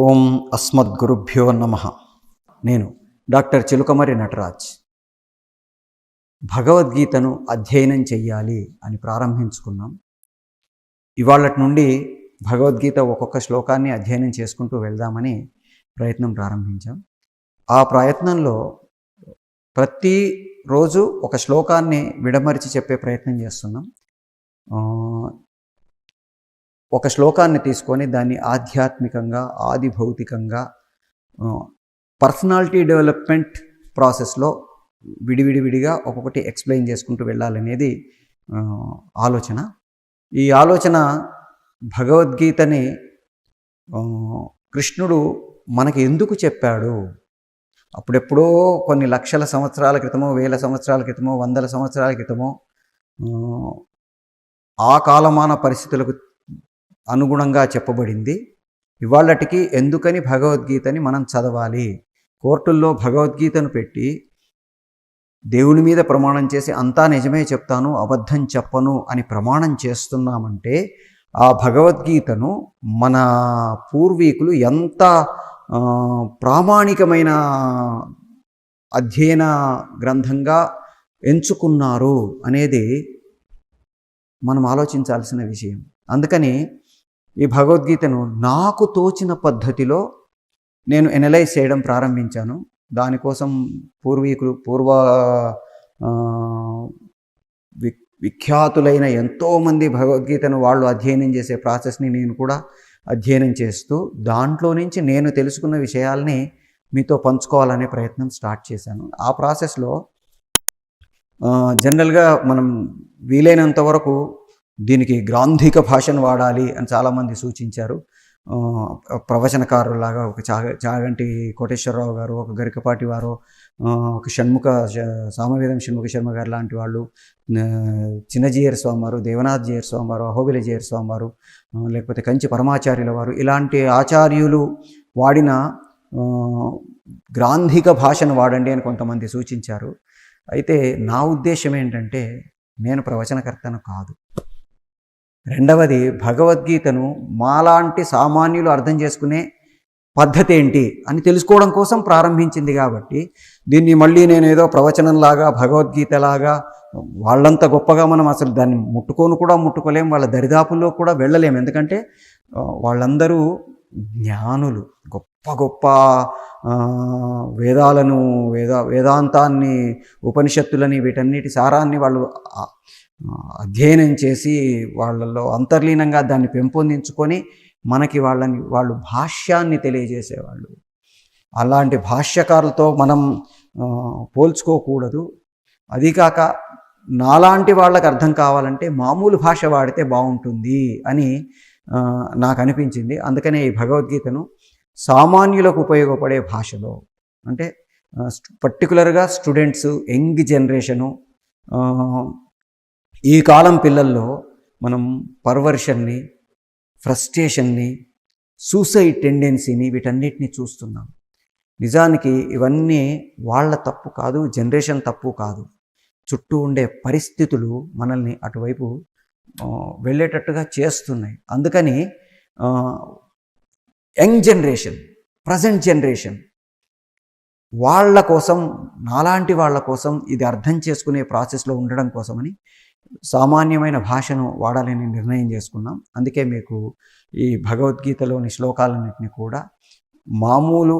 ఓం అస్మద్గురుభ్యో నమః. నేను డాక్టర్ చిలుకమర్రి నటరాజ్. భగవద్గీతను అధ్యయనం చెయ్యాలి అని ప్రారంభించుకున్నాం. ఇవాళటి నుండి భగవద్గీత ఒక్కొక్క శ్లోకాన్ని అధ్యయనం చేసుకుంటూ వెళ్దామని ప్రయత్నం ప్రారంభించాం. ఆ ప్రయత్నంలో ప్రతిరోజు ఒక శ్లోకాన్ని విడమరిచి చెప్పే ప్రయత్నం చేస్తున్నాం. ఒక శ్లోకాన్ని తీసుకొని దాన్ని ఆధ్యాత్మికంగా, ఆది భౌతికంగా, పర్సనాలిటీ డెవలప్మెంట్ ప్రాసెస్లో విడివిడిగా ఒక్కొక్కటి ఎక్స్ప్లెయిన్ చేసుకుంటూ వెళ్ళాలనేది ఆలోచన. ఈ ఆలోచన భగవద్గీతని కృష్ణుడు మనకి ఎందుకు చెప్పాడు, అప్పుడెప్పుడో కొన్ని లక్షల సంవత్సరాల క్రితమో, వేల సంవత్సరాల క్రితమో, వందల సంవత్సరాల క్రితమో ఆ కాలమాన పరిస్థితులకు అనుగుణంగా చెప్పబడింది. ఇవాళటికి ఎందుకని భగవద్గీతని మనం చదవాలి? కోర్టుల్లో భగవద్గీతను పెట్టి దేవుని మీద ప్రమాణం చేసి అంతా నిజమే చెప్తాను, అబద్ధం చెప్పను అని ప్రమాణం చేస్తున్నామంటే ఆ భగవద్గీతను మన పూర్వీకులు ఎంత ప్రామాణికమైన అధ్యయన గ్రంథంగా ఎంచుకున్నారు అనేది మనం ఆలోచించాల్సిన విషయం. అందుకని ఈ భగవద్గీతను నాకు తోచిన పద్ధతిలో నేను ఎనలైజ్ చేయడం ప్రారంభించాను. దానికోసం పూర్వ విఖ్యాతులైన ఎంతోమంది భగవద్గీతను వాళ్ళు అధ్యయనం చేసే ప్రాసెస్ని నేను కూడా అధ్యయనం చేస్తూ దాంట్లో నుంచి నేను తెలుసుకున్న విషయాల్ని మీతో పంచుకోవాలనే ప్రయత్నం స్టార్ట్ చేశాను. ఆ ప్రాసెస్లో జనరల్గా మనం వీలైనంత వరకు దీనికి గ్రాంధిక భాషను వాడాలి అని చాలామంది సూచించారు. ప్రవచనకారులాగా ఒక చాగంటి కోటేశ్వరరావు గారు, ఒక గరికపాటి వారు, ఒక సామవేదం షణ్ముఖ శర్మ గారు లాంటి వాళ్ళు, చిన్నజీయర్ స్వామి వారు, దేవనాథ్ జీయర్ స్వామి వారు, అహోబిల జీయర్ స్వామి వారు, లేకపోతే కంచి పరమాచార్యుల వారు, ఇలాంటి ఆచార్యులు వాడిన గ్రాంధిక భాషను వాడండి అని కొంతమంది సూచించారు. అయితే నా ఉద్దేశం ఏంటంటే, నేను ప్రవచనకర్తను కాదు. రెండవది, భగవద్గీతను మాలాంటి సామాన్యులు అర్థం చేసుకునే పద్ధతి ఏంటి అని తెలుసుకోవడం కోసం ప్రారంభించింది. కాబట్టి దీన్ని మళ్ళీ నేను ఏదో ప్రవచనంలాగా, భగవద్గీతలాగా వాళ్ళంత గొప్పగా మనం అసలు దాన్ని ముట్టుకోలేం, వాళ్ళ దరిదాపుల్లో కూడా వెళ్ళలేము. ఎందుకంటే వాళ్ళందరూ జ్ఞానులు, గొప్ప వేదాలను, వేదాంతాన్ని, ఉపనిషత్తులని, వీటన్నిటి సారాన్ని వాళ్ళు అధ్యయనం చేసి వాళ్ళలో అంతర్లీనంగా దాన్ని పెంపొందించుకొని మనకి వాళ్ళు భాష్యాన్ని తెలియజేసేవాళ్ళు. అలాంటి భాష్యకారులతో మనం పోల్చుకోకూడదు. అదికాక నాలాంటి వాళ్ళకి అర్థం కావాలంటే మామూలు భాష వాడితే బాగుంటుంది అని నాకు అనిపించింది. అందుకనే ఈ భగవద్గీతను సామాన్యులకు ఉపయోగపడే భాషలో, అంటే పర్టికులర్గా స్టూడెంట్స్, యంగ్ జనరేషను, ఈ కాలం పిల్లల్లో మనం పర్వర్షన్ని, ఫ్రస్ట్రేషన్ని, సూసైడ్ టెండెన్సీని, వీటన్నిటిని చూస్తున్నాం. నిజానికి ఇవన్నీ వాళ్ళ తప్పు కాదు, జనరేషన్ తప్పు కాదు. చుట్టూ ఉండే పరిస్థితులు మనల్ని అటువైపు వెళ్ళేటట్టుగా చేస్తున్నాయి. అందుకని యంగ్ జనరేషన్, ప్రజెంట్ జనరేషన్ వాళ్ళ కోసం, నాలాంటి వాళ్ళ కోసం ఇది అర్థం చేసుకునే ప్రాసెస్లో ఉండడం కోసమని సామాన్యమైన భాషను వాడాలని నిర్ణయం చేసుకున్నాం. అందుకే మీకు ఈ భగవద్గీతలోని శ్లోకాలన్నింటినీ కూడా మామూలు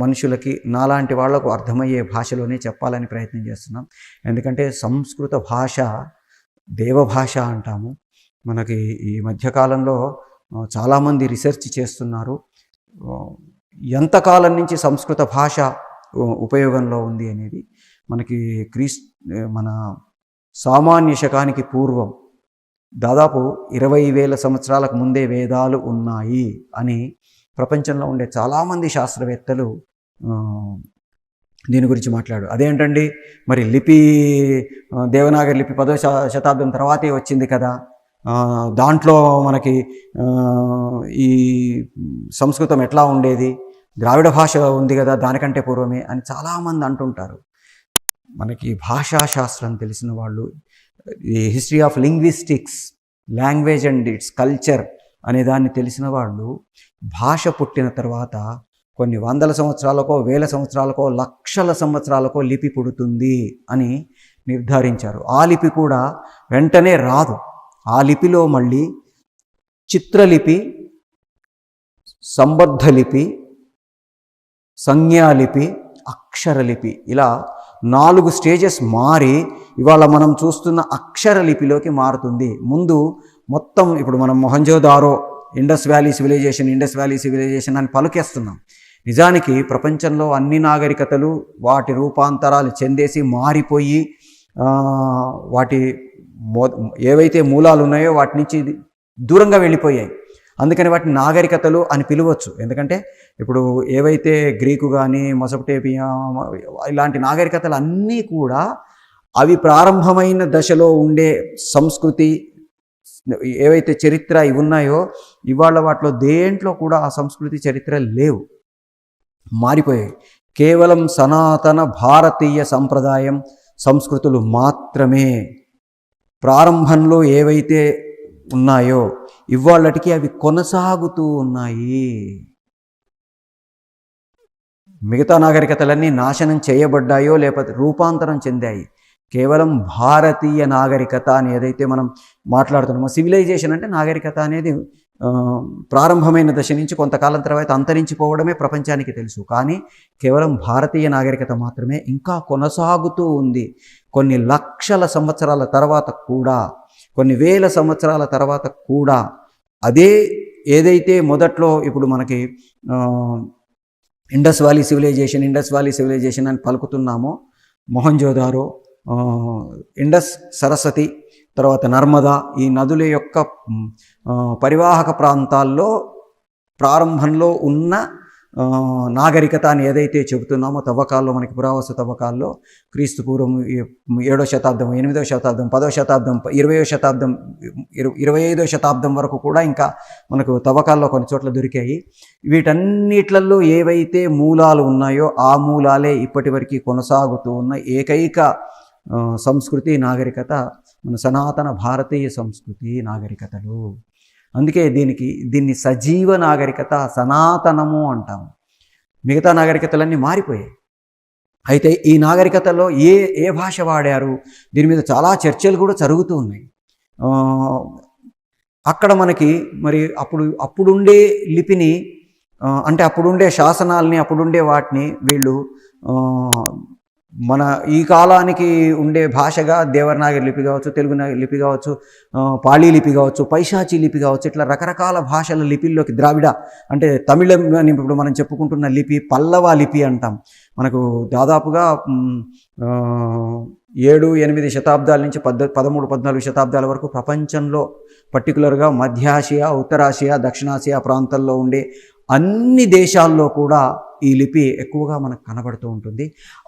మనుషులకి, నాలాంటి వాళ్లకు అర్థమయ్యే భాషలోనే చెప్పాలని ప్రయత్నం చేస్తున్నాం. ఎందుకంటే సంస్కృత భాష దేవభాష అంటాము. మనకి ఈ మధ్యకాలంలో చాలామంది రీసెర్చ్ చేస్తున్నారు ఎంతకాలం నుంచి సంస్కృత భాష ఉపయోగంలో ఉంది అనేది. మనకి మన సామాన్య శకానికి పూర్వం దాదాపు 20,000 సంవత్సరాలకు ముందే వేదాలు ఉన్నాయి అని ప్రపంచంలో ఉండే చాలామంది శాస్త్రవేత్తలు దీని గురించి మాట్లాడారు. అదేంటండి, మరి లిపి, దేవనాగరి లిపి 10వ శతాబ్దం తర్వాతే వచ్చింది కదా, దాంట్లో మనకి ఈ సంస్కృతం ఎట్లా ఉండేది, ద్రావిడ భాష ఉంది కదా దానికంటే పూర్వమే అని చాలామంది అంటుంటారు. మనకి భాషాశాస్త్రం తెలిసిన వాళ్ళు, ఈ history of linguistics, language and it's culture అనేదాన్ని తెలిసిన వాళ్ళు భాష పుట్టిన తర్వాత కొన్ని వందల సంవత్సరాలకో, వేల సంవత్సరాలకో, లక్షల సంవత్సరాలకో లిపి పుడుతుంది అని నిర్ధారించారు. ఆ లిపి కూడా వెంటనే రాదు. ఆ లిపిలో మళ్ళీ చిత్రలిపి, సంబద్ధ లిపి, సంజ్ఞాలిపి, అక్షరలిపి, ఇలా 4 స్టేజెస్ మారి ఇవాళ మనం చూస్తున్న అక్షరలిపిలోకి మారుతుంది. ముందు మొత్తం ఇప్పుడు మనం మొహంజోదారో, ఇండస్ వ్యాలీ సివిలైజేషన్ అని పలుకేస్తున్నాం. నిజానికి ప్రపంచంలో అన్ని నాగరికతలు వాటి రూపాంతరాలు చెందేసి మారిపోయి వాటి ఏవైతే మూలాలు ఉన్నాయో వాటి నుంచి దూరంగా వెళ్ళిపోయాయి. అందుకని వాటిని నాగరికతలు అని పిలవచ్చు. ఎందుకంటే ఇప్పుడు ఏవైతే గ్రీకు కానీ, మెసొపొటేమియా ఇలాంటి నాగరికతలు అన్నీ కూడా అవి ప్రారంభమైన దశలో ఉండే సంస్కృతి, ఏవైతే చరిత్ర ఇవి ఉన్నాయో ఇవాళ వాటిలో దేంట్లో కూడా ఆ సంస్కృతి చరిత్ర లేవు, మారిపోయాయి. కేవలం సనాతన భారతీయ సంప్రదాయం సంస్కృతులు మాత్రమే ప్రారంభంలో ఏవైతే ఉన్నాయో ఇవాళటికి అవి కొనసాగుతూ ఉన్నాయి. మిగతా నాగరికతలన్నీ నాశనం చేయబడ్డాయో లేకపోతే రూపాంతరం చెందాయి. కేవలం భారతీయ నాగరికత అని ఏదైతే మనం మాట్లాడుతున్నామో, సివిలైజేషన్ అంటే నాగరికత అనేది ప్రారంభమైన దశ నుంచి కొంతకాలం తర్వాత అంతరించిపోవడమే ప్రపంచానికి తెలుసు. కానీ కేవలం భారతీయ నాగరికత మాత్రమే ఇంకా కొనసాగుతూ ఉంది. కొన్ని లక్షల సంవత్సరాల తర్వాత కూడా, కొన్ని వేల సంవత్సరాల తర్వాత కూడా అదే ఏదైతే మొదట్లో ఇప్పుడు మనకి ఇండస్ వ్యాలీ సివిలైజేషన్ అని పలుకుతున్నామో, మొహంజోదారో, ఇండస్, సరస్వతి, తర్వాత నర్మదా, ఈ నదుల యొక్క పరివాహక ప్రాంతాల్లో ప్రారంభంలో ఉన్న నాగరికత అని ఏదైతే చెబుతున్నామో, తవ్వకాల్లో మనకి పురావస్తు తవ్వకాల్లో క్రీస్తు పూర్వం 7వ శతాబ్దం, 8వ శతాబ్దం, 10వ శతాబ్దం, 20వ శతాబ్దం, 25వ శతాబ్దం వరకు కూడా ఇంకా మనకు తవ్వకాల్లో కొన్ని చోట్ల దొరికాయి. వీటన్నిట్లలో ఏవైతే మూలాలు ఉన్నాయో ఆ మూలాలే ఇప్పటి వరకు కొనసాగుతూ ఉన్న ఏకైక సంస్కృతి, నాగరికత మన సనాతన భారతీయ సంస్కృతి, నాగరికతలు. అందుకే దీన్ని సజీవ నాగరికత, సనాతనము అంటాము. మిగతా నాగరికతలన్నీ మారిపోయాయి. అయితే ఈ నాగరికతలో ఏ భాష వాడారు, దీని మీద చాలా చర్చలు కూడా జరుగుతూ ఉన్నాయి. అక్కడ మనకి మరి అప్పుడుండే లిపిని, అంటే అప్పుడుండే శాసనాల్ని, అప్పుడుండే వాటిని వీళ్ళు మన ఈ కాలానికి ఉండే భాషగా దేవనాగరి లిపి కావచ్చు, తెలుగు లిపి కావచ్చు, పాళీ లిపి కావచ్చు, పైశాచీ లిపి కావచ్చు, ఇట్లా రకరకాల భాషల లిపిల్లోకి, ద్రావిడ అంటే తమిళం అని ఇప్పుడు మనం చెప్పుకుంటున్న లిపి పల్లవ లిపి అంటాం. మనకు దాదాపుగా 7-8 శతాబ్దాల నుంచి 13-14 శతాబ్దాల వరకు ప్రపంచంలో, పర్టికులర్గా మధ్యాసియా, ఉత్తరాసియా, దక్షిణాసియా ప్రాంతాల్లో ఉండే అన్ని దేశాల్లో కూడా ఈ లిపి ఎక్కువగా మనకు కనబడుతూ ఉంటుంది.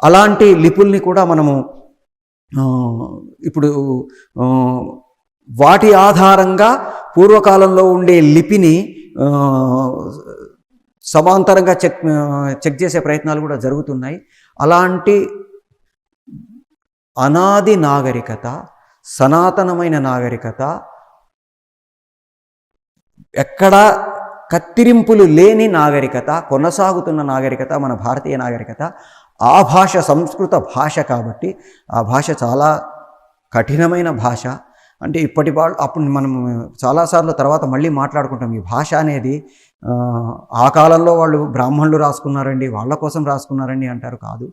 అలాంటి లిపుల్ని కూడా మనము ఇప్పుడు వాటి ఆధారంగా పూర్వకాలంలో ఉండే లిపిని సమాంతరంగా చెక్ చేసే ప్రయత్నాలు కూడా జరుగుతున్నాయి. అలాంటి అనాది నాగరికత, సనాతనమైన నాగరికత, ఎక్కడా కత్తిరింపులు లేని నాగరికత, కొనసాగుతున్న నాగరికత మన భారతీయ నాగరికత. ఆ భాష సంస్కృత భాష కాబట్టి ఆ భాష చాలా కఠినమైన భాష. అంటే ఇప్పటి అప్పుడు మనం చాలాసార్లు తర్వాత మళ్ళీ మాట్లాడుకుంటాం. ఈ భాష అనేది ఆ కాలంలో వాళ్ళు బ్రాహ్మణులు రాసుకున్నారండి, వాళ్ళ కోసం రాసుకున్నారండి అంటారు. కాదు,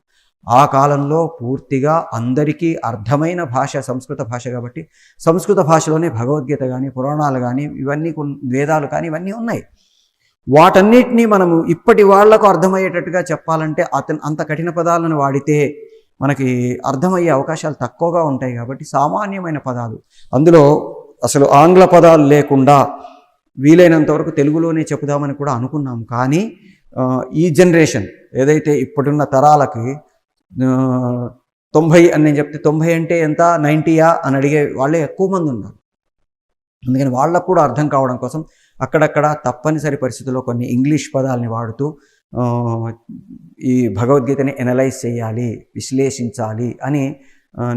ఆ కాలంలో పూర్తిగా అందరికీ అర్థమైన భాష సంస్కృత భాష కాబట్టి సంస్కృత భాషలోనే భగవద్గీత కానీ, పురాణాలు కానీ, ఇవన్నీ వేదాలు కానీ ఇవన్నీ ఉన్నాయి. వాటన్నిటినీ మనము ఇప్పటి వాళ్లకు అర్థమయ్యేటట్టుగా చెప్పాలంటే అంత కఠిన పదాలను వాడితే మనకి అర్థమయ్యే అవకాశాలు తక్కువగా ఉంటాయి. కాబట్టి సామాన్యమైన పదాలు, అందులో అసలు ఆంగ్ల పదాలు లేకుండా వీలైనంత వరకు తెలుగులోనే చెప్పుదామని కూడా అనుకున్నాము. కానీ ఈ జనరేషన్ ఏదైతే ఇప్పుడున్న తరాలకి 90 అని నేను చెప్తే 90 అంటే ఎంత, 90యా అని అడిగే వాళ్ళే ఎక్కువ మంది ఉన్నారు. అందుకని వాళ్ళకు కూడా అర్థం కావడం కోసం అక్కడక్కడ తప్పనిసరి పరిస్థితుల్లో కొన్ని ఇంగ్లీష్ పదాలని వాడుతూ ఈ భగవద్గీతని ఎనలైజ్ చేయాలి, విశ్లేషించాలి అని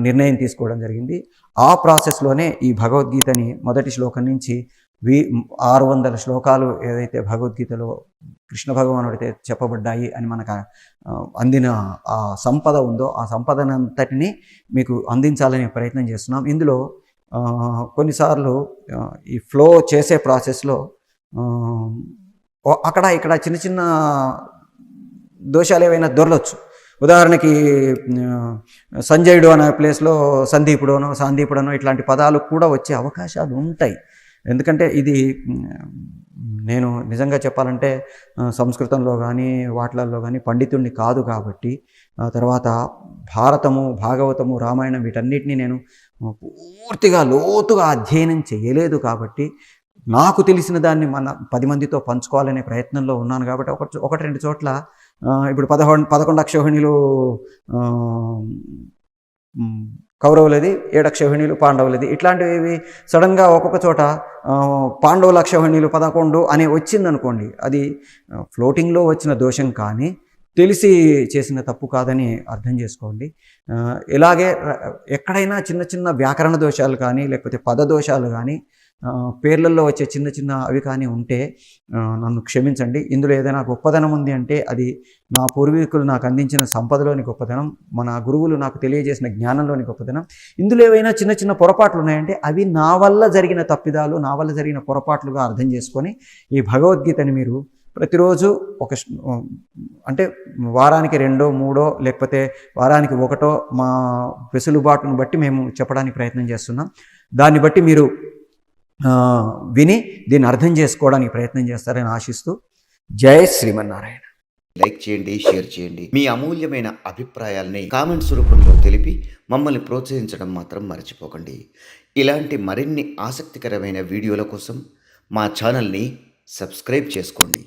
నిర్ణయం తీసుకోవడం జరిగింది. ఆ ప్రాసెస్లోనే ఈ భగవద్గీతని మొదటి శ్లోకం నుంచి 600 శ్లోకాలు ఏదైతే భగవద్గీతలో కృష్ణ భగవానుడితే చెప్పబడ్డాయి అని మనకు అందిన ఆ సంపద ఉందో ఆ సంపదనంతటిని మీకు అందించాలనే ప్రయత్నం చేస్తున్నాం. ఇందులో కొన్నిసార్లు ఈ ఫ్లో చేసే ప్రాసెస్లో అక్కడ ఇక్కడ చిన్న చిన్న దోషాలు ఏవైనా దొరలొచ్చు. ఉదాహరణకి సంజయుడు అనే ప్లేస్లో సాందీపుడనో ఇట్లాంటి పదాలు కూడా వచ్చే అవకాశాలు ఉంటాయి. ఎందుకంటే ఇది నేను నిజంగా చెప్పాలంటే సంస్కృతంలో కానీ వాటిలలో కానీ పండితుడిని కాదు కాబట్టి, తర్వాత భారతము, భాగవతము, రామాయణం వీటన్నిటిని నేను పూర్తిగా లోతుగా అధ్యయనం చేయలేదు కాబట్టి నాకు తెలిసిన దాన్ని 10 మందితో పంచుకోవాలనే ప్రయత్నంలో ఉన్నాను కాబట్టి ఒకటి రెండు చోట్ల ఇప్పుడు 11 అక్షౌహిణీలు కౌరవులది, 7 అక్షౌహిణీలు పాండవులది. ఇట్లాంటివి సడన్గా ఒక్కొక్క చోట పాండవుల అక్షౌహిణీలు 11 అని వచ్చిందనుకోండి, అది ఫ్లోటింగ్లో వచ్చిన దోషం కానీ తెలిసి చేసిన తప్పు కాదని అర్థం చేసుకోండి. ఇలాగే ఎక్కడైనా చిన్న చిన్న వ్యాకరణ దోషాలు కానీ లేకపోతే పద దోషాలు కానీ పేర్లలో వచ్చే చిన్న చిన్న అవి కానీ ఉంటే నన్ను క్షమించండి. ఇందులో ఏదైనా గొప్పదనం ఉంది అంటే అది నా పూర్వీకులు నాకు అందించిన సంపదలోని గొప్పదనం, మన గురువులు నాకు తెలియజేసిన జ్ఞానంలోని గొప్పదనం. ఇందులో ఏవైనా చిన్న చిన్న పొరపాట్లు ఉన్నాయంటే అవి నా వల్ల జరిగిన తప్పిదాలు, నా వల్ల జరిగిన పొరపాట్లుగా అర్థం చేసుకొని ఈ భగవద్గీతని మీరు ప్రతిరోజు అంటే వారానికి 2, 3 లేకపోతే వారానికి 1 మా వెసులుబాటును బట్టి మేము చెప్పడానికి ప్రయత్నం చేస్తున్నాం. దాన్ని బట్టి మీరు విని దీన్ని అర్థం చేసుకోవడానికి ప్రయత్నం చేస్తారని ఆశిస్తూ జై శ్రీమన్నారాయణ. లైక్ చేయండి, షేర్ చేయండి. మీ అమూల్యమైన అభిప్రాయాల్ని కామెంట్స్ రూపంలో తెలిపి మమ్మల్ని ప్రోత్సహించడం మాత్రం మర్చిపోకండి. ఇలాంటి మరిన్ని ఆసక్తికరమైన వీడియోల కోసం మా ఛానల్ని సబ్స్క్రైబ్ చేసుకోండి.